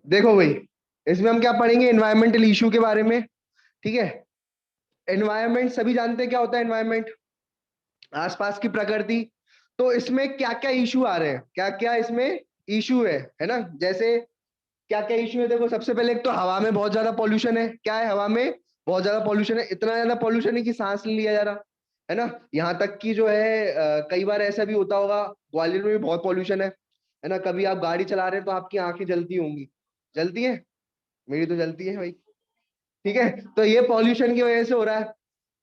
देखो भाई, इसमें हम क्या पढ़ेंगे, एनवायरमेंटल इशू के बारे में। ठीक है। एनवायरमेंट सभी जानते हैं क्या होता है एनवायरमेंट, आसपास की प्रकृति। तो इसमें क्या क्या इशू आ रहे हैं, क्या क्या इसमें इशू है ना। जैसे क्या क्या इशू है, देखो सबसे पहले एक तो हवा में बहुत ज्यादा पॉल्यूशन है। क्या है, हवा में बहुत ज्यादा पॉल्यूशन है, इतना ज्यादा पॉल्यूशन है कि सांस नहीं लिया जा रहा है ना। यहाँ तक कि जो है कई बार ऐसा भी होता होगा, ग्वालियर में भी बहुत पॉल्यूशन है ना। कभी आप गाड़ी चला रहे हैं तो आपकी आंखें जलती होंगी, जलती है, मेरी तो जलती है भाई। ठीक है। तो ये पॉल्यूशन की वजह से हो रहा है।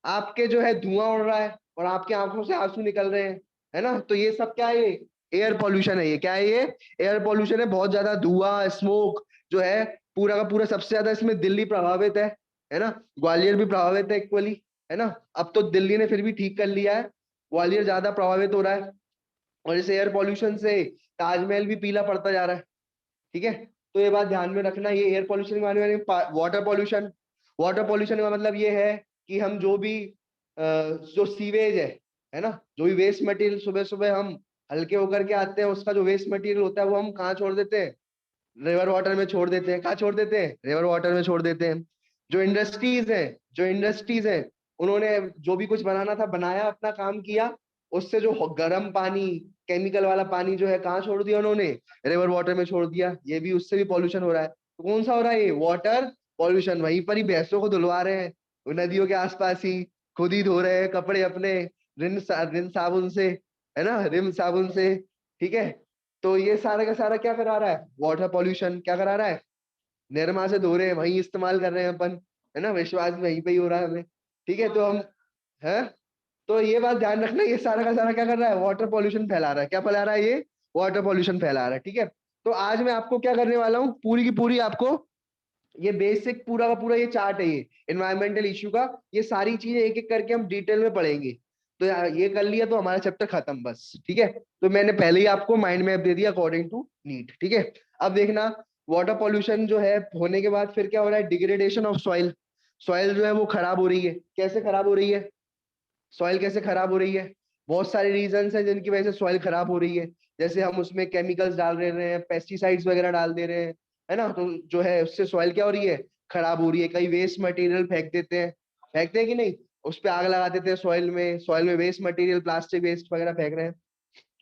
आपके जो है धुआं उड़ रहा है और आपकी आंखों से आंसू निकल रहे हैं, है ना। तो ये सब क्या है, ये एयर पॉल्यूशन है। ये क्या है, ये एयर पॉल्यूशन है। बहुत ज्यादा धुआं, स्मोक जो है, पूरा का पूरा। सबसे ज्यादा इसमें दिल्ली प्रभावित है ना। ग्वालियर भी प्रभावित है इक्वली, है ना। अब तो दिल्ली ने फिर भी ठीक कर लिया है, ग्वालियर ज्यादा प्रभावित हो रहा है। और इस एयर पॉल्यूशन से ताजमहल भी पीला पड़ता जा रहा है। ठीक है। तो ये बात ध्यान में रखना, ये एयर पॉल्यूशन के बारे में। वाटर पॉल्यूशन, वाटर पॉल्यूशन का मतलब ये है कि हम जो भी जो सीवेज है ना, जो भी वेस्ट मटेरियल सुबह सुबह हम हल्के होकर के आते हैं, उसका जो वेस्ट मटेरियल होता है वो हम कहाँ छोड़ देते हैं, रिवर वाटर में छोड़ देते हैं। कहाँ छोड़ देते हैं, रिवर वाटर में छोड़ देते हैं। जो इंडस्ट्रीज है, उन्होंने जो भी कुछ बनाना था बनाया, अपना काम किया। उससे जो गर्म पानी, केमिकल वाला पानी जो है, कहाँ छोड़ दिया उन्होंने, रिवर वाटर में छोड़ दिया। ये भी, उससे भी पॉल्यूशन हो रहा है। तो कौन सा हो रहा है ये, वाटर पॉल्यूशन। वहीं पर ही भैंसों को धुलवा रहे हैं, वो नदियों के आसपास ही, खुद ही धो रहे हैं कपड़े अपने, रिन साबुन से, है ना, रिम साबुन से। ठीक है। तो ये सारा का सारा क्या करा रहा है, वाटर पॉल्यूशन क्या करा रहा है, निर्मा से धो रहे हैं, वही इस्तेमाल कर रहे हैं अपन, है ना। विश्वास वहीं पे ही हो रहा है हमें। ठीक है। तो हम है, तो ये बात ध्यान रखना, ये सारा का सारा क्या कर रहा है, वाटर पॉल्यूशन फैला रहा है। क्या फैला रहा है ये, वाटर पॉल्यूशन फैला रहा है। ठीक है। तो आज मैं आपको क्या करने वाला हूँ, पूरी की पूरी आपको ये बेसिक पूरा का पूरा ये चार्ट है, ये एनवायरमेंटल इश्यू का, ये सारी चीजें एक एक करके हम डिटेल में पढ़ेंगे। तो ये कर लिया तो हमारा चैप्टर खत्म बस। ठीक है। तो मैंने पहले ही आपको माइंड मैप दे दिया अकॉर्डिंग टू नीट। ठीक है। अब देखना, वाटर पॉल्यूशन जो है होने के बाद फिर क्या हो रहा है, डिग्रेडेशन ऑफ सॉइल। सॉइल जो है वो खराब हो रही है। कैसे खराब हो रही है, सॉइल कैसे खराब हो रही है, बहुत सारे रीजंस हैं जिनकी वजह से सॉइल खराब हो रही है। जैसे हम उसमें केमिकल्स डाल रहे हैं, पेस्टिसाइड्स वगैरह डाल दे रहे हैं, है ना। तो जो है उससे सॉइल क्या हो रही है, खराब हो रही है। कई वेस्ट मटेरियल फेंक देते हैं, फेंकते हैं कि नहीं, उस पे आग लगा देते हैं सॉइल में। सॉइल में वेस्ट मटेरियल, प्लास्टिक वेस्ट वगैरह फेंक रहे हैं।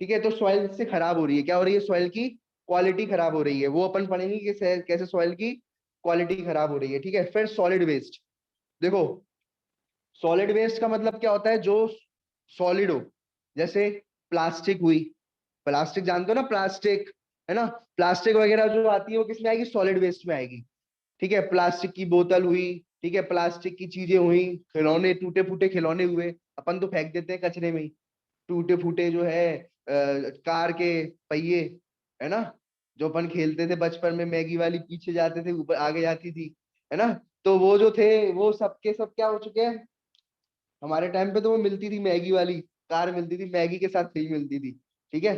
ठीक है। तो सॉइल से खराब हो रही है, क्या हो रही है, सॉइल की क्वालिटी खराब हो रही है। वो अपन पढ़ेंगे कि कैसे सॉइल की क्वालिटी खराब हो रही है। ठीक है। फिर सॉलिड वेस्ट, देखो सॉलिड वेस्ट का मतलब क्या होता है, जो सॉलिड हो, जैसे प्लास्टिक हुई, प्लास्टिक जानते हो ना, प्लास्टिक, है ना। प्लास्टिक वगैरह जो आती है वो किस में आएगी, सॉलिड वेस्ट में आएगी। ठीक है। प्लास्टिक की बोतल हुई, ठीक है, प्लास्टिक की चीजें हुई, खिलौने, टूटे फूटे खिलौने हुए, अपन तो फेंक देते हैं कचरे में ही। टूटे फूटे जो है कार के पहिए, है ना, जो अपन खेलते थे बचपन में, मैगी वाली पीछे जाते थे ऊपर आगे जाती थी, है ना। तो वो जो थे वो सबके सब क्या हो चुके हैं। हमारे टाइम पे तो वो मिलती थी, मैगी वाली कार मिलती थी, मैगी के साथ फ्री मिलती थी। ठीक है।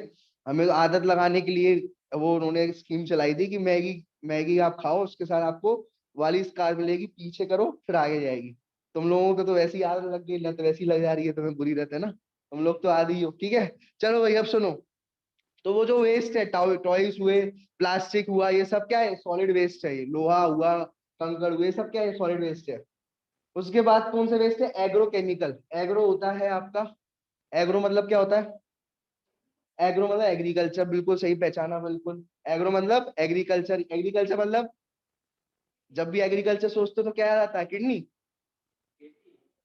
हमें तो आदत लगाने के लिए वो उन्होंने स्कीम चलाई थी कि मैगी, मैगी आप खाओ, उसके साथ आपको वाली कार मिलेगी, पीछे करो फिर आगे जाएगी। तुम लोगों को तो वैसी ही आदत लग गई, लत वैसी लग जा रही है तुम्हें, बुरी लत है ना, तुम लोग तो आदि ही हो। ठीक है। चलो भाई अब सुनो, तो वो जो वेस्ट है, टॉयज हुए, प्लास्टिक हुआ, ये सब क्या है, सॉलिड वेस्ट है। ये लोहा हुआ, कंकड़ हुए, सब क्या है, सॉलिड वेस्ट है। उसके बाद कौन से वेस्ट है, एग्रो केमिकल। एग्रो होता है आपका, एग्रो मतलब क्या होता है, एग्रो मतलब एग्रीकल्चर, बिल्कुल सही पहचाना, बिल्कुल। एग्रो मतलब एग्रीकल्चर, एग्रीकल्चर मतलब जब भी एग्रीकल्चर सोचते हो तो क्या याद आता है, किडनी,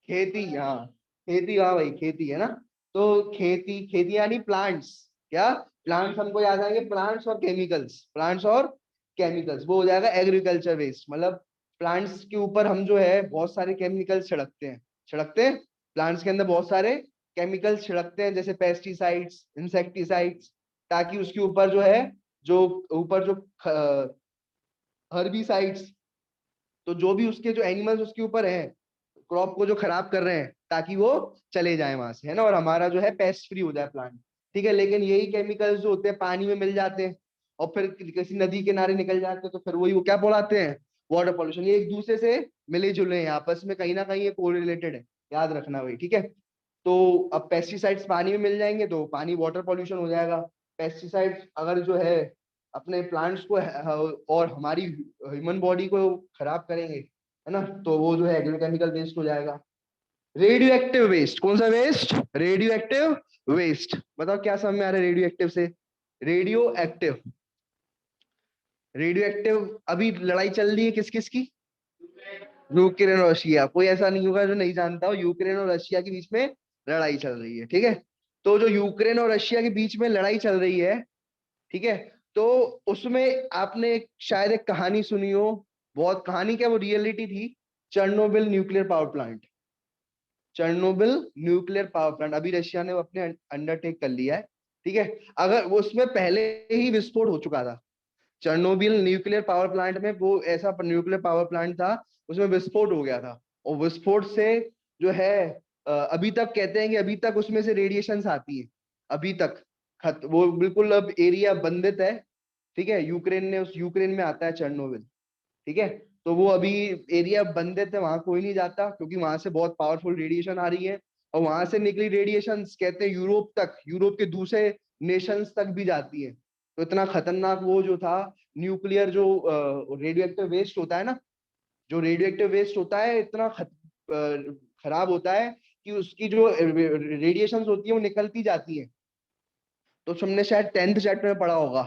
खेती, हाँ खेती, हाँ भाई खेती, है ना। तो खेती, खेती यानी प्लांट्स, क्या, प्लांट्स हमको याद आएंगे, प्लांट्स और केमिकल्स, प्लांट्स और केमिकल्स, वो हो जाएगा एग्रीकल्चर वेस्ट। मतलब प्लांट्स के ऊपर हम जो है बहुत सारे केमिकल्स छिड़कते हैं, छिड़कते हैं, प्लांट्स के अंदर बहुत सारे केमिकल्स छिड़कते हैं, जैसे पेस्टिसाइड्स, इंसेक्टिसाइड्स, ताकि उसके ऊपर जो है, जो ऊपर जो हर्बिसाइड्स, तो जो भी उसके जो एनिमल्स उसके ऊपर हैं, क्रॉप को जो खराब कर रहे हैं, ताकि वो चले जाए वहां से, है ना, और हमारा जो है पेस्ट फ्री हो जाए प्लांट। ठीक है। लेकिन यही केमिकल्स जो होते हैं पानी में मिल जाते हैं, और फिर किसी नदी किनारे निकल जाते हैं, तो फिर वही वो क्या बोलाते हैं, वाटर पॉल्यूशन। ये एक दूसरे से मिले जुले हैं, आपस में कहीं ना कहीं ये कोरिलेटेड है, याद रखना भाई। ठीक है। तो अब पेस्टिसाइड्स पानी में मिल जाएंगे तो पानी वाटर पॉल्यूशन हो जाएगा। पेस्टिसाइड्स अगर जो है अपने प्लांट्स को और हमारी ह्यूमन बॉडी को खराब करेंगे, है ना, तो वो जो है एग्रोकेमिकल वेस्ट हो जाएगा। रेडियो एक्टिव वेस्ट, कौन सा वेस्ट? Radio active waste. बताओ क्या समझ में आ रहा है रेडियो एक्टिव से? Radio active, radio active. अभी लड़ाई चल रही है किस किस की? यूक्रेन और रशिया। कोई ऐसा नहीं होगा जो नहीं जानता हो, यूक्रेन और रशिया के बीच में लड़ाई चल रही है, ठीक है। तो जो यूक्रेन और रशिया के बीच में लड़ाई चल रही है, ठीक है, तो उसमें आपने शायद एक कहानी सुनी हो, बहुत कहानी क्या वो रियलिटी थी, Chernobyl nuclear power plant. Chernobyl nuclear power plant अभी रशिया ने अपने अंडरटेक कर लिया है, ठीक है। अगर वो उसमें पहले ही विस्फोट हो चुका था, चर्नोबिल न्यूक्लियर पावर प्लांट में, वो ऐसा न्यूक्लियर पावर प्लांट था, उसमें विस्फोट हो गया था, और विस्फोट से जो है अभी तक कहते हैं कि अभी तक उसमें से रेडिएशंस आती है, अभी तक वो बिल्कुल अब एरिया बंदित है, ठीक है। यूक्रेन में आता है चर्नोबिल, ठीक है। तो वो अभी एरिया बंदित है, वहां कोई नहीं जाता, क्योंकि वहां से बहुत पावरफुल रेडिएशन आ रही है, और वहां से निकली रेडिएशन कहते हैं यूरोप तक, यूरोप के दूसरे नेशंस तक भी जाती है। तो इतना खतरनाक वो जो था न्यूक्लियर जो रेडियो एक्टिव वेस्ट होता है ना, जो रेडियो एक्टिव वेस्ट होता है इतना खराब होता है कि उसकी जो रेडिएशन होती है वो निकलती जाती है। तो तुमने शायद 10th चैप्टर में पढ़ा होगा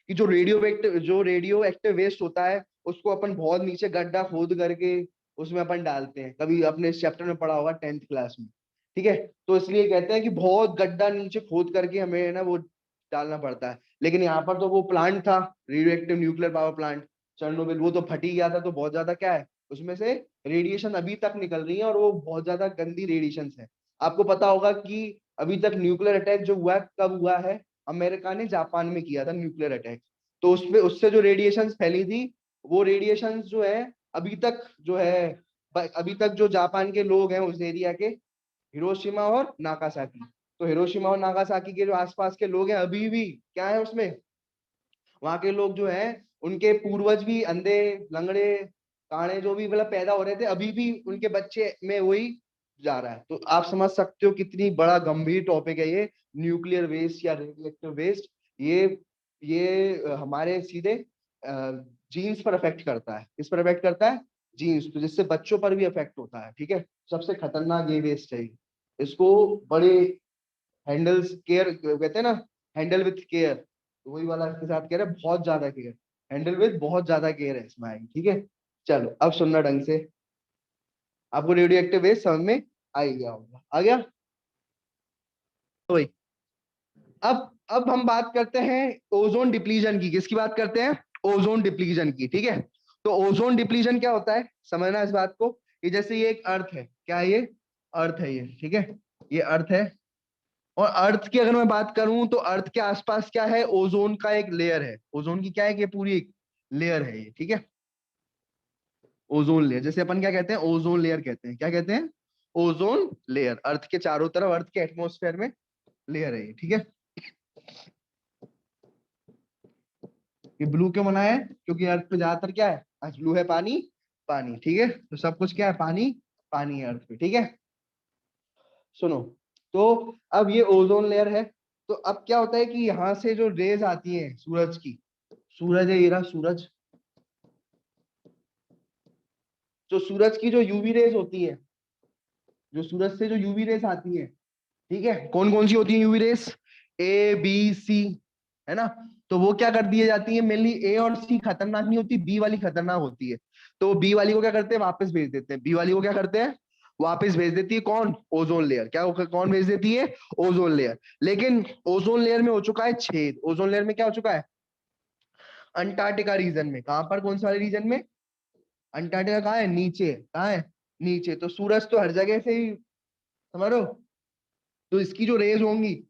कि जो रेडियो एक्टिव वेस्ट होता है उसको अपन बहुत नीचे गड्ढा खोद करके उसमें अपन डालते हैं, कभी अपने इस चैप्टर में पढ़ा होगा 10th क्लास में, ठीक है। तो इसलिए कहते हैं कि बहुत गड्ढा नीचे खोद करके हमें ना वो डालना पड़ता है। लेकिन यहाँ पर तो वो प्लांट था, radio active nuclear power plant Chernobyl, वो तो फट ही गया था, तो बहुत ज्यादा क्या है उसमें से रेडिएशन अभी तक निकल रही है, और वो बहुत ज्यादा गंदी रेडिएशन है। आपको पता होगा कि अभी तक न्यूक्लियर अटैक जो हुआ है कब हुआ है? अमेरिका ने जापान में किया था न्यूक्लियर अटैक। तो उसपे उससे जो रेडिएशन फैली थी, वो रेडिएशन जो है अभी तक जो है, अभी तक जो जापान के लोग हैं उस एरिया के, हिरोशिमा और नागासाकी, तो हिरोशिमा और नागासाकी के जो आसपास के लोग हैं अभी भी क्या है उसमें, वहां के लोग जो हैं उनके पूर्वज भी अंधे, लंगड़े, काणे जो भी मतलब पैदा हो रहे थे, अभी भी उनके बच्चे में वही जा रहा है। तो आप समझ सकते हो कितनी बड़ा गंभीर टॉपिक है ये न्यूक्लियर वेस्ट या रेडियोएक्टिव वेस्ट। ये हमारे सीधे जीन्स पर अफेक्ट करता है। किस पर अफेक्ट करता है? जीन्स, तो जिससे बच्चों पर भी अफेक्ट होता है, ठीक है। सबसे खतरनाक ये वेस्ट है, इसको बड़े हैंडल्स केयर कहते हैं ना, हैंडल विथ केयर, तो वही वाला इसके साथ कह रहे हैं, बहुत ज्यादा केयर, हैंडल विथ बहुत ज्यादा केयर है इसमें आएगी, ठीक है। चलो अब सुनना ढंग से, आपको रेडियो एक्टिव वेस्ट समझ में आ ही गया होगा, आ गया तो वही। अब हम बात करते हैं ओजोन डिप्लीजन की। किसकी बात करते हैं? ओजोन डिप्लीजन की, ठीक है। तो ओजोन डिप्लीजन क्या होता है, समझना इस बात को। ये जैसे ये एक अर्थ है, क्या है ये? अर्थ है ये, ठीक है, ये अर्थ है। और अर्थ की अगर मैं बात करूं तो अर्थ के आसपास क्या है? ओजोन का एक लेयर है। ओजोन की क्या है कि पूरी एक लेयर है ये, ठीक है। ओजोन लेयर, जैसे अपन क्या कहते हैं? ओजोन लेयर कहते हैं। क्या कहते हैं? Ozone layer. अर्थ के चारों तरफ, अर्थ के एटमॉस्फेयर में लेयर है ये, ठीक है। ये ब्लू क्यों बनाया है? क्योंकि अर्थ पे ज्यादातर क्या है? आज ब्लू है पानी, पानी, ठीक है। तो सब कुछ क्या है? पानी, पानी है अर्थ पे, ठीक है। सुनो, तो अब ये ओजोन लेयर है। तो अब क्या होता है कि यहाँ से जो रेज आती है सूरज की, सूरज है ये रहा सूरज, जो सूरज की जो यूवी रेज होती है, जो सूरज से जो यूवी रेस आती है, ठीक है, कौन कौन सी होती है UV rays? A B C, है ना। तो वो क्या कर दी जाती है? मेनली ए और सी खतरनाक नहीं होती, बी वाली खतरनाक होती है। तो बी वाली को क्या करते हैं? वापस भेज देते हैं। बी वाली को क्या करते हैं? वापस भेज देती है कौन? Ozone layer. क्या कौन भेज देती है? Ozone layer. लेकिन ओजोन लेयर में हो चुका है छेद। ओजोन लेयर में क्या हो चुका है? अंटार्कटिका रीजन में। कहां पर? कौन सा वाले रीजन में? अंटार्कटिका कहाँ है? नीचे। कहाँ है? नीचे। तो सूरज तो हर जगह से ही, समझ रहे हो, तो इसकी जो रेज होंगी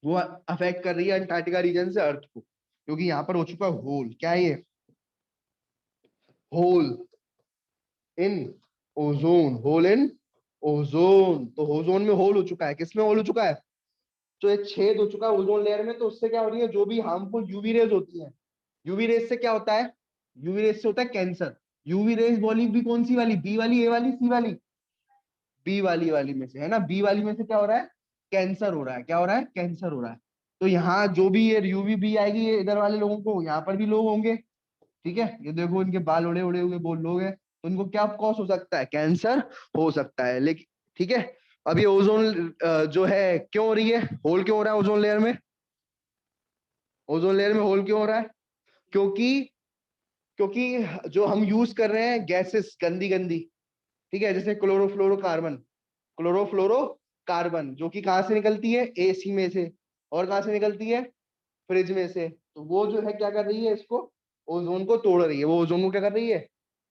वो अफेक्ट कर रही है अंटार्कटिका रीजन से अर्थ को, क्योंकि यहाँ पर हो चुका है होल। क्या है ये? Hole in ozone, hole in ozone. तो ओजोन में होल हो चुका है। किसमें होल हो चुका है? तो एक छेद हो चुका है ओजोन लेयर में। तो उससे क्या हो रही है? जो भी हार्मफुल यूवी रेज होती है, यूवी रेज से क्या होता है? यूवी रेज से होता है कैंसर। यूवी रेज बोली भी कौन सी वाली? बी वाली, ए वाली, सी वाली? बी वाली, वाली में से, है ना। बी वाली में से क्या हो रहा है? कैंसर हो रहा है। क्या हो रहा है? कैंसर हो रहा है। तो यहाँ जो भी ये यूवी बी आएगी ये इधर वाले लोगों को, यहाँ पर भी लोग होंगे, ठीक है। ये देखो इनके बाल उड़े उड़े हुए बहुत लोग हैं, तो उनको क्या कॉज हो सकता है, कैंसर हो सकता है। लेकिन ठीक है, अब ये ओजोन जो है क्यों हो रही है, होल क्यों हो रहा है ओजोन लेयर में, ओजोन लेयर में होल क्यों हो रहा है, क्योंकि क्योंकि जो हम यूज कर रहे हैं गैसेस गंदी गंदी, ठीक है, जैसे क्लोरोफ्लोरोकार्बन, क्लोरोफ्लोरोकार्बन जो कि कहाँ से निकलती है, एसी में से, और कहाँ से निकलती है, फ्रिज में से। तो वो जो है क्या कर रही है, इसको ओजोन को तोड़ रही है, वो ओजोन को क्या कर रही है,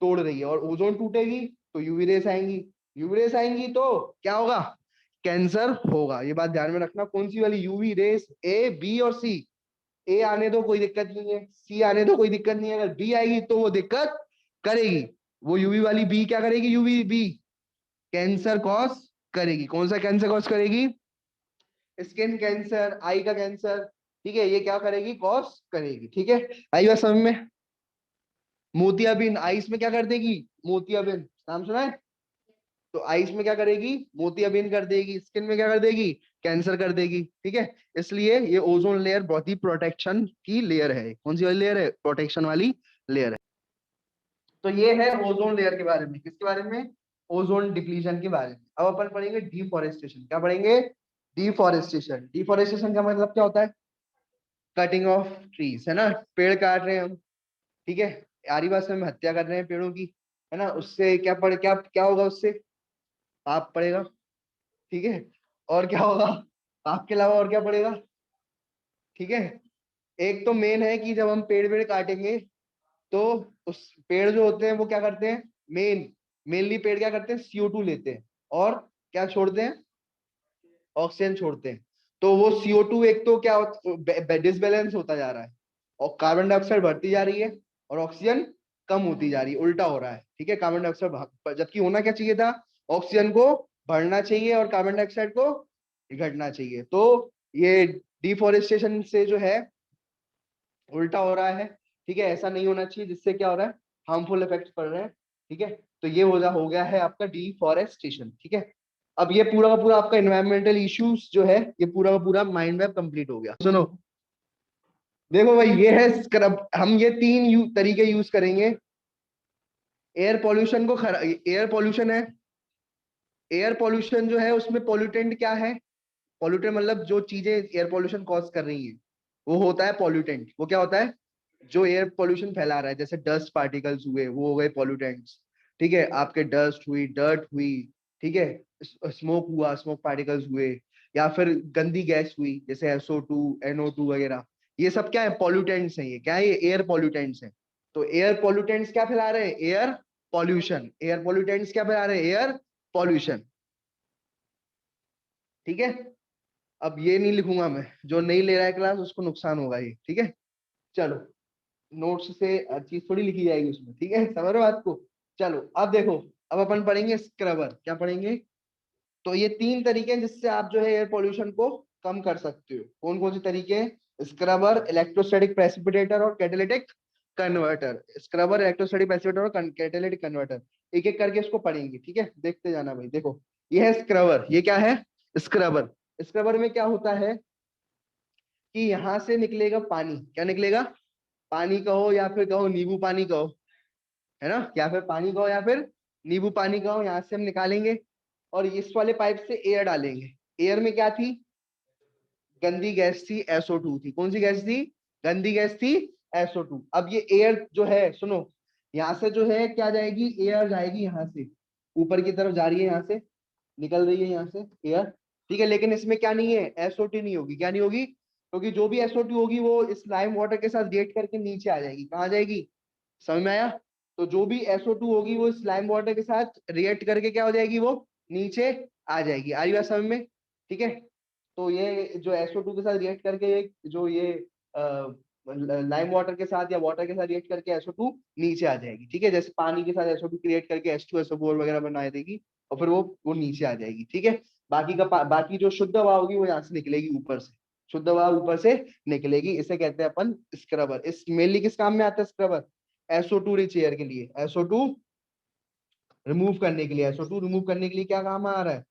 तोड़ रही है। और ओजोन टूटेगी तो यूवी रेस आएंगी, यूवी रेस आएंगी तो क्या होगा, कैंसर होगा। ये बात ध्यान में रखना, कौन सी वाली यूवी रेस, ए बी और सी। ए आने दो कोई दिक्कत नहीं है, सी आने दो कोई दिक्कत नहीं है, अगर बी आएगी तो वो दिक्कत करेगी। वो यूवी वाली बी क्या करेगी, यूवी बी कैंसर कॉज करेगी। कौन सा कैंसर कॉज करेगी, स्किन कैंसर, आई का कैंसर, ठीक है, ये क्या करेगी, कॉज करेगी, ठीक है। आई बात समझ में। मोतियाबिंद आइस में क्या कर देगी, मोतियाबिंद नाम सुना है, तो आइस में क्या करेगी, मोतियाबिंद कर देगी, स्किन में क्या कर देगी, कैंसर कर देगी, ठीक है। इसलिए ये ओजोन लेयर बहुत ही प्रोटेक्शन की लेयर है। कौन सी वाली लेयर है, प्रोटेक्शन वाली लेयर है। तो ये है ओजोन लेयर के बारे में, किसके बारे में, ओजोन डिप्लीशन के बारे में। अब अपन पढ़ेंगे डिफॉरेस्टेशन। क्या पढ़ेंगे, डिफॉरेस्टेशन। डिफॉरेस्टेशन का मतलब क्या होता है, कटिंग ऑफ ट्रीज, है ना, पेड़ काट रहे हैं हम, ठीक है, आरी बात से हम हत्या कर रहे हैं पेड़ों की, है ना, उससे क्या क्या होगा, उससे पाप पड़ेगा, ठीक है। और क्या होगा, पाप के अलावा और क्या पड़ेगा, ठीक है। एक तो मेन है कि जब हम पेड़ पेड़ काटेंगे तो उस पेड़ जो होते हैं वो क्या करते हैं, मेनली पेड़ क्या करते हैं, CO2 लेते हैं और क्या छोड़ते हैं, ऑक्सीजन छोड़ते हैं। तो वो CO2 एक तो क्या डिसबैलेंस होता जा रहा है, और कार्बन डाइऑक्साइड बढ़ती जा रही है और ऑक्सीजन कम होती जा रही है, उल्टा हो रहा है, ठीक है। कार्बन डाइऑक्साइड जबकि होना क्या चाहिए था, ऑक्सीजन को बढ़ना चाहिए और कार्बन डाइऑक्साइड को घटना चाहिए। तो ये डिफोरेस्टेशन से जो है उल्टा हो रहा है, ठीक है, ऐसा नहीं होना चाहिए, जिससे क्या हो रहा है, हार्मफुल इफेक्ट पड़ रहे हैं, ठीक है। तो ये हो गया है आपका डिफॉरेस्टेशन, ठीक है। अब ये पूरा का पूरा आपका एनवायरमेंटल इश्यूज जो है, ये पूरा का पूरा माइंड मैप कंप्लीट हो गया। सुनो, देखो भाई, ये है स्क्रब, हम ये तीन तरीके यूज करेंगे। एयर पॉल्यूशन को एयर पॉल्यूशन है, एयर पॉल्यूशन जो है उसमें पॉल्यूटेंट क्या है, पॉल्यूटेंट मतलब जो चीजें एयर पॉल्यूशन कॉज कर रही है वो होता है पॉल्यूटेंट। वो क्या होता है, जो एयर पॉल्यूशन फैला रहा है, जैसे डस्ट पार्टिकल्स हुए वो हो गए पॉल्यूटेंट्स, ठीक है, आपके डस्ट हुई, डर्ट हुई, ठीक है, स्मोक हुआ, स्मोक पार्टिकल्स हुए, या फिर गंदी गैस हुई जैसे SO2 NO2 वगैरह, ये सब क्या है, पॉल्यूटेंट्स हैं। ये क्या है, ये एयर पॉल्यूटेंट्स हैं। तो एयर पॉल्यूटेंट्स क्या फैला रहे हैं, एयर पॉल्यूशन। एयर पॉल्यूटेंट्स क्या फैला रहे हैं, एयर पॉल्यूशन, ठीक है। अब ये नहीं लिखूंगा मैं, जो नहीं ले रहा है क्लास उसको नुकसान होगा ये, ठीक है। चलो, नोट्स से हर चीज थोड़ी लिखी जाएगी उसमें, ठीक है, समझ रहे हो बात को। चलो अब देखो, अब अपन पढ़ेंगे स्क्रबर। क्या पढ़ेंगे, तो ये तीन तरीके हैं जिससे आप जो है एयर पोल्यूशन को कम कर सकते हो। कौन कौन से तरीके हैं, स्क्रबर, इलेक्ट्रोस्टैटिक प्रेसिपिटेटर और catalytic converter. Scrubber, electrostatic precipitator और कैटालिटिक कन्वर्टर, एक एक करके इसको पढ़ेंगे, ठीक है, देखते जाना भाई। देखो, ये है स्क्रबर। ये क्या है, स्क्रबर। स्क्रबर में क्या होता है कि यहाँ से निकलेगा पानी, क्या निकलेगा, पानी कहो या फिर कहो नींबू पानी कहो, है ना, या फिर पानी कहो या फिर नींबू पानी कहो, यहाँ से हम निकालेंगे और इस वाले पाइप से एयर डालेंगे। एयर में क्या थी, गंदी गैस थी, SO2 थी। कौन सी गैस थी, गंदी गैस थी, SO2। अब ये एयर जो है, सुनो, यहाँ से जो है क्या जाएगी, एयर जाएगी यहाँ से ऊपर की तरफ जा रही है, यहाँ से निकल रही है यहाँ से एयर, ठीक है। लेकिन इसमें क्या नहीं है, SO2 नहीं होगी। क्या नहीं होगी, क्योंकि जो भी SO2 होगी वो इस लाइम वाटर के साथ रिएक्ट करके नीचे आ जाएगी। कहाँ जाएगी, समझ में आया। तो जो भी SO2 होगी वो स्लाइम वाटर के साथ रिएक्ट करके क्या हो जाएगी, वो नीचे आ जाएगी। आ रही बात समझ में, ठीक है। तो ये जो SO2 के साथ रिएक्ट करके जो ये लाइम वाटर के साथ या वाटर के साथ रिएक्ट करके SO2 नीचे आ जाएगी, ठीक है। जैसे पानी के साथ SO2 क्रिएट करके H2SO4 वगैरह बना देगी और फिर वो नीचे आ जाएगी, ठीक है। बाकी जो शुद्ध हवा होगी वो यहाँ से निकलेगी ऊपर से, शुद्ध हवा ऊपर से निकलेगी। इसे कहते हैं अपन स्क्रबर। इस मेनली किस काम में आता है स्क्रबर, SO2 रिच एयर के लिए, SO2 रिमूव करने के लिए। SO2 रिमूव करने के लिए क्या काम आ रहा है,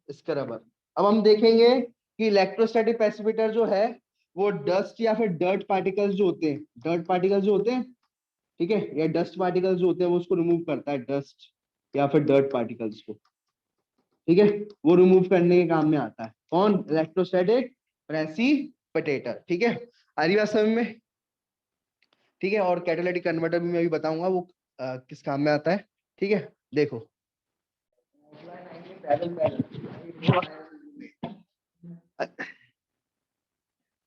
स्क्रबर। अब हम देखेंगे कि इलेक्ट्रोस्टैटिक प्रेसिपिटेटर जो है वो डस्ट या फिर डर्ट पार्टिकल्स जो होते हैं, डर्ट पार्टिकल्स जो होते हैं, ठीक है, या डस्ट पार्टिकल्स जो होते हैं वो उसको रिमूव करता है, डस्ट या फिर डर्ट पार्टिकल्स को, ठीक है, वो रिमूव करने के काम में आता है। कौन? इलेक्ट्रोस्टैटिक प्रेसिपिटेटर, ठीक है। आ रही बात समझ में? ठीक है, और कैटालिटिक कन्वर्टर भी मैं अभी बताऊंगा वो किस काम में आता है, ठीक है। देखो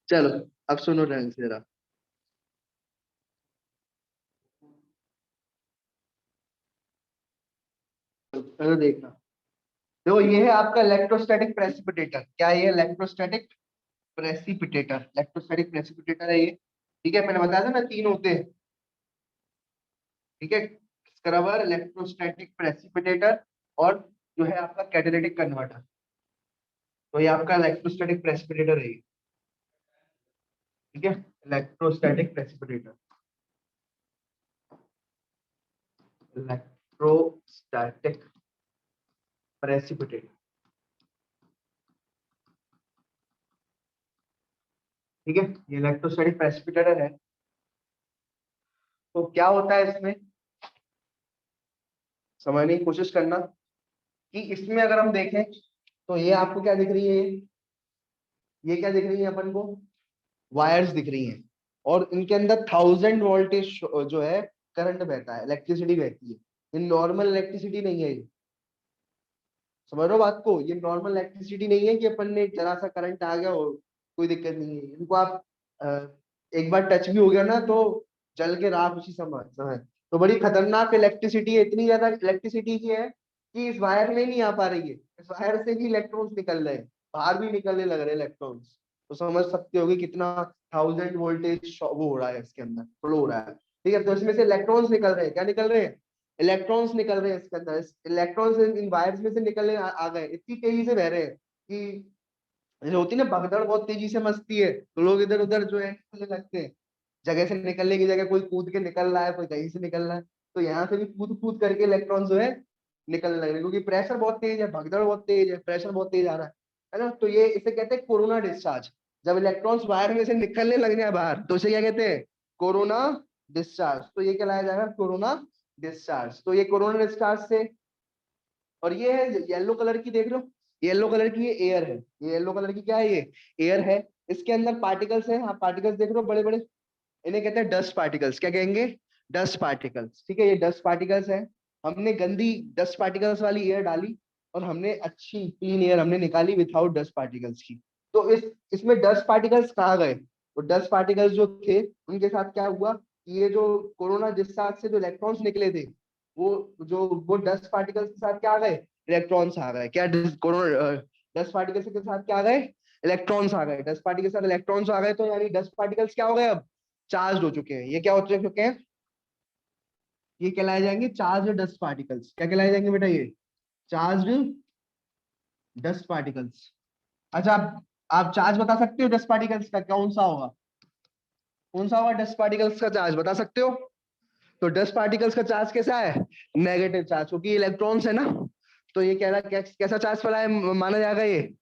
चलो अब सुनो ढंग से जरा, चलो देखना। देखो ये है आपका इलेक्ट्रोस्टैटिक प्रेसिपिटेटर। क्या है ये? इलेक्ट्रोस्टैटिक प्रेसिपिटेटर, इलेक्ट्रोस्टैटिक प्रेसिपिटेटर है ये, ठीक है। मैंने बताया था ना तीन होते हैं, ठीक है, स्क्रबर, इलेक्ट्रोस्टैटिक प्रेसिपिटेटर और जो है आपका कैटालिटिक कन्वर्टर। तो ये आपका इलेक्ट्रोस्टैटिक प्रेसिपिटेटर है ये, ठीक है, इलेक्ट्रोस्टैटिक प्रेसिपिटेटर, इलेक्ट्रोस्टैटिक प्रेसिपिटेटर, ठीक है, ये इलेक्ट्रोस्टैटिक प्रेसिपिटेटर है। तो क्या होता है इसमें, समझने की कोशिश करना कि इसमें अगर हम देखें तो ये आपको क्या दिख रही है, ये क्या दिख रही है अपन को? वायर्स दिख रही हैं, और इनके अंदर 1000 वोल्टेज जो है करंट बहता है, इलेक्ट्रिसिटी बहती है। ये नॉर्मल इलेक्ट्रिसिटी नहीं है ये, समझ रहे हो बात को? ये नॉर्मल इलेक्ट्रिसिटी नहीं है कि अपन ने जरा सा करंट आ गया और कोई दिक्कत नहीं है। इनको आप एक बार टच भी हो गया ना तो जल के राख उसी समय समय। तो बड़ी खतरनाक इलेक्ट्रिसिटी है, इतनी ज्यादा इलेक्ट्रिसिटी की है कि इस वायर में नहीं आ पा रही है, इस वायर से भी इलेक्ट्रॉन्स निकल रहे हैं, बाहर भी निकलने लग रहे हैं इलेक्ट्रॉन्स। तो समझ सकते हो कि कितना 1000 वोल्टेज वो हो रहा है, इसके अंदर फ्लो हो रहा है, ठीक है। तो इसमें से इलेक्ट्रॉन्स निकल रहे हैं, क्या निकल रहे हैं? इलेक्ट्रॉन्स निकल रहे हैं इसके अंदर। इलेक्ट्रॉन्स इन वायर्स में से निकलने आ गए, इतनी तेजी से बह रहे हैं कि जैसे होती है ना भगदड़ बहुत तेजी से मचती है, तो लोग इधर उधर जो है निकलने लगते हैं, जगह से निकलने की जगह कोई कूद के निकल रहा है, कोई कहीं से निकल रहा है। तो यहाँ से भी कूद कूद करके इलेक्ट्रॉन जो है निकलने लग रहे हैं, क्योंकि प्रेशर बहुत तेज है, भगदड़ बहुत तेज है, प्रेशर बहुत तेज आ रहा है ना। तो ये इसे कहते हैं कोरोना डिस्चार्ज। जब इलेक्ट्रॉन्स वायर में से निकलने लग जाए बाहर तो इसे क्या कहते हैं? Corona discharge. तो ये कहलाया जाएगा कोरोना डिस्चार्ज। तो ये कोरोना डिस्चार्ज से, और ये है येलो कलर की, देख लो येलो कलर की, ये एयर है। ये येलो कलर की क्या है? ये एयर है। इसके अंदर पार्टिकल्स है, आप पार्टिकल्स देख रहे हो बड़े बड़े, इन्हें कहते हैं डस्ट पार्टिकल्स। क्या कहेंगे? डस्ट पार्टिकल्स, ठीक है, ये डस्ट पार्टिकल्स है। हमने गंदी डस्ट पार्टिकल्स वाली एयर डाली और हमने अच्छी क्लीन एयर हमने निकाली विथआउट डस्ट पार्टिकल्स की। तो इसमें डस्ट पार्टिकल्स कहाँ गए? वो डस्ट पार्टिकल्स जो थे उनके साथ क्या हुआ कि ये जो कोरोना डिस्चार्ज से जो इलेक्ट्रॉन्स निकले थे, वो डस्ट पार्टिकल्स के साथ क्या आ गए? इलेक्ट्रॉन्स आ गए। क्या कोरोना डस्ट पार्टिकल्स के साथ क्या आ गए? इलेक्ट्रॉन्स आ गए। डस्ट पार्टिकल के साथ इलेक्ट्रॉन्स आ गए, तो यानी डस्ट पार्टिकल्स क्या हो गए? अब चार्ज हो चुके हैं। ये क्या हो चुके हैं? ये कहलाए जाएंगे चार्ज डस्ट पार्टिकल्स। क्या कहलाए जाएंगे बेटा? ये चार्ज डस्ट पार्टिकल्स। अच्छा, आप चार्ज बता सकते हो डस्ट पार्टिकल्स का कौन सा होगा? कौन सा होगा डस्ट पार्टिकल्स का चार्ज, बता सकते हो? तो डस्ट पार्टिकल्स का चार्ज कैसा है? नेगेटिव चार्ज, क्योंकि इलेक्ट्रॉन्स है ना। तो ये कह रहा कैसा चार्ज फैला है माना जाएगा? ये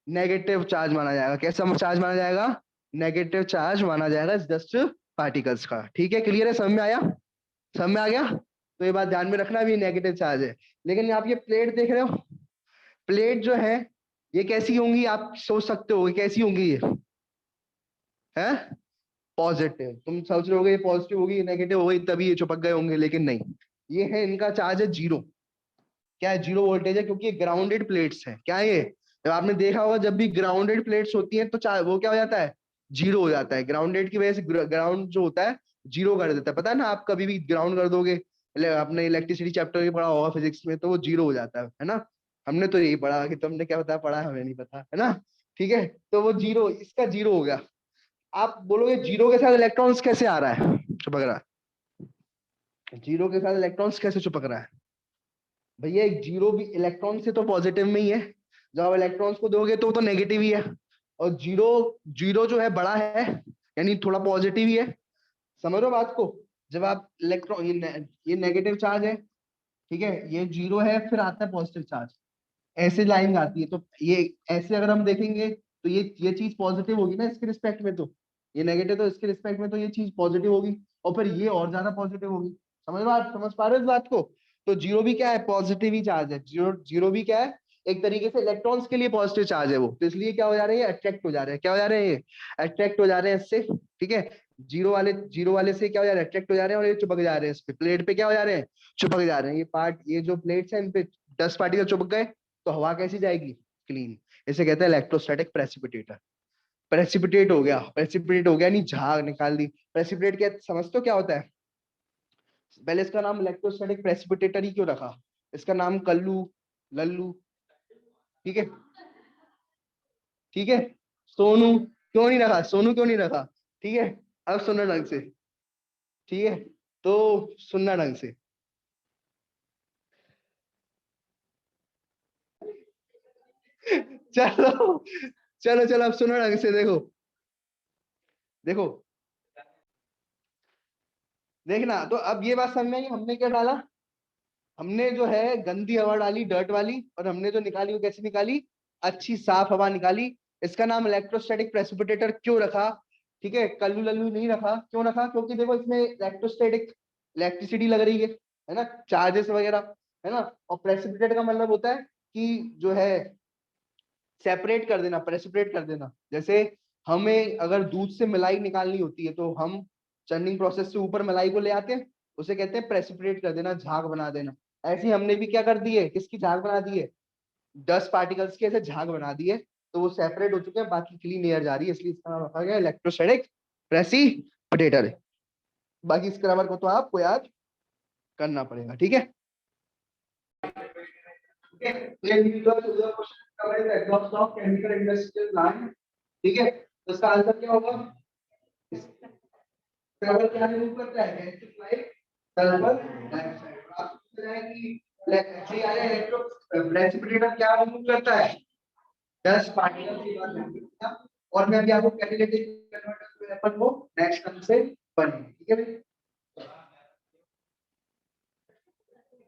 नेगेटिव चार्ज माना जाएगा। कैसा चार्ज माना जाएगा? नेगेटिव चार्ज माना जाएगा इस डस्ट पार्टिकल्स का। ठीक है, क्लियर है, समझ में आया? समझ में आ गया? तो ये बात ध्यान में रखना, भी नेगेटिव चार्ज है। लेकिन आप ये प्लेट देख रहे हो, प्लेट जो है ये कैसी होंगी? आप सोच सकते हो कैसी होंगी ये? है पॉजिटिव। तुम सोच रहे होगे ये पॉजिटिव होगी, नेगेटिव होगी तभी ये चिपक गए होंगे, लेकिन नहीं। ये है, इनका चार्ज है जीरो। क्या है? जीरो वोल्टेज है, क्योंकि ये ग्राउंडेड प्लेट्स है। क्या है ये? जब आपने देखा होगा जब भी ग्राउंडेड प्लेट्स होती हैं तो वो क्या हो जाता है? जीरो हो जाता है। ग्राउंडेड की वजह से ग्राउंड जो होता है जीरो कर देता है। पता है ना, आप कभी भी ग्राउंड कर दोगे, आपने इलेक्ट्रिसिटी चैप्टर में पढ़ा होगा फिजिक्स में, तो वो जीरो हो जाता है ना। हमने तो यही पढ़ा, कि तुमने क्या पता पढ़ा, हमें नहीं पता, है ना। ठीक है, तो वो जीरो, इसका जीरो हो गया। आप बोलोगे जीरो के साथ इलेक्ट्रॉन्स कैसे आ रहा है, चिपक रहा है? जीरो के साथ इलेक्ट्रॉन्स कैसे चिपक रहा है? भैया एक जीरो भी इलेक्ट्रॉन से तो पॉजिटिव में ही है, जब आप इलेक्ट्रॉन्स को दोगे तो नेगेटिव ही है। और जीरो, जीरो जो है बड़ा है, यानी थोड़ा पॉजिटिव ही है। समझ रहे हो बात को? जब आप इलेक्ट्रॉन, ये नेगेटिव चार्ज है, ठीक है, ये जीरो है, फिर आता है पॉजिटिव चार्ज, ऐसे लाइन आती है। तो ये ऐसे अगर हम देखेंगे तो ये चीज पॉजिटिव होगी ना इसके रिस्पेक्ट में, तो ये नेगेटिव तो इसके रिस्पेक्ट में, तो ये चीज पॉजिटिव होगी और फिर ये और ज्यादा पॉजिटिव होगी। समझ पा रहे हो इस बात को? तो जीरो भी क्या है, पॉजिटिव ही चार्ज है। जीरो जीरो भी क्या है, एक तरीके से इलेक्ट्रॉन्स के लिए पॉजिटिव चार्ज है वो, तो इसलिए क्या हो जा रहे हैं, अट्रैक्ट हो जा रहे हैं। क्या हो जा रहे हैं, ये अट्रैक्ट हो जा रहे हैं इससे, ठीक है। जीरो वाले से क्या हो जा रहे हैं, अट्रैक्ट हो जा रहे हैं, और ये चिपक जा रहे हैं इस पे, प्लेट पे क्या हो जा रहे हैं, चिपक जा रहे हैं। ये जो प्लेट्स हैं इन पे 10 पार्टिकल चिपक गए, तो हवा कैसी जाएगी, क्लीन। इसे कहते हैं इलेक्ट्रोस्टैटिक प्रेसिपिटेटर। प्रेसिपिटेट हो गया नहीं, झाग निकाल दी। प्रेसिपिटेट क्या समझते हो क्या होता है? पहले इसका नाम इलेक्ट्रोस्टैटिक प्रेसिपिटेटर ही क्यों रखा, इसका नाम कल्लू, लल्लू, ठीक है, ठीक है, सोनू क्यों नहीं रखा, सोनू क्यों नहीं रखा, ठीक है। अब सुनना ढंग से, ठीक है, तो सुनना ढंग से। चलो चलो चलो, अब सुनो ढंग से, देखो देखो, देखना। तो अब ये बात समझ में आई, हमने क्या डाला, हमने जो है गंदी हवा डाली, डर्ट वाली, और हमने जो निकाली वो कैसी निकाली, अच्छी साफ हवा निकाली। इसका नाम इलेक्ट्रोस्टैटिक प्रेसिपिटेटर क्यों रखा, ठीक है, कल्लू लल्लू नहीं रखा। क्यों रखा, क्योंकि देखो इसमें इलेक्ट्रोस्टैटिक, इलेक्ट्रिसिटी लग रही है ना, चार्जेस वगैरह, है ना। और प्रेसिपिटेट का मतलब होता है कि जो है सेपरेट कर देना, प्रेसिपिटेट कर देना। जैसे हमें अगर दूध से मलाई निकालनी होती है, तो हम चर्निंग प्रोसेस से ऊपर मलाई को ले आते हैं, उसे कहते हैं प्रेसिपिटेट कर देना, झाग बना देना। ऐसे ही हमने भी क्या कर दिए, किसकी झाग बना दी है, 10 पार्टिकल्स के ऐसे झाग बना दिए, तो वो सेपरेट हो चुके हैं, बाकी क्लीन एयर जा रही है, इसलिए इसका नाम रखा गया इलेक्ट्रोस्टैटिक प्रेसिपिटेटर। बाकी इस ग्रामर को तो आपको याद करना पड़ेगा, ठीक है। ठीक है, तो इसका आंसर क्या होगा, सल्फर क्या रिमूव करता है, सल्फर डाइऑक्साइड। आपको पता है कि इलेक्ट्रो प्रेसिपिटेटर क्या रिमूव करता है, 10 पार्टिकल की बात है। और मैं अभी आपको कैटालिटिक कन्वर्टर को नेक्स्ट टर्म से पढ़ेंगे, ठीक है भाई।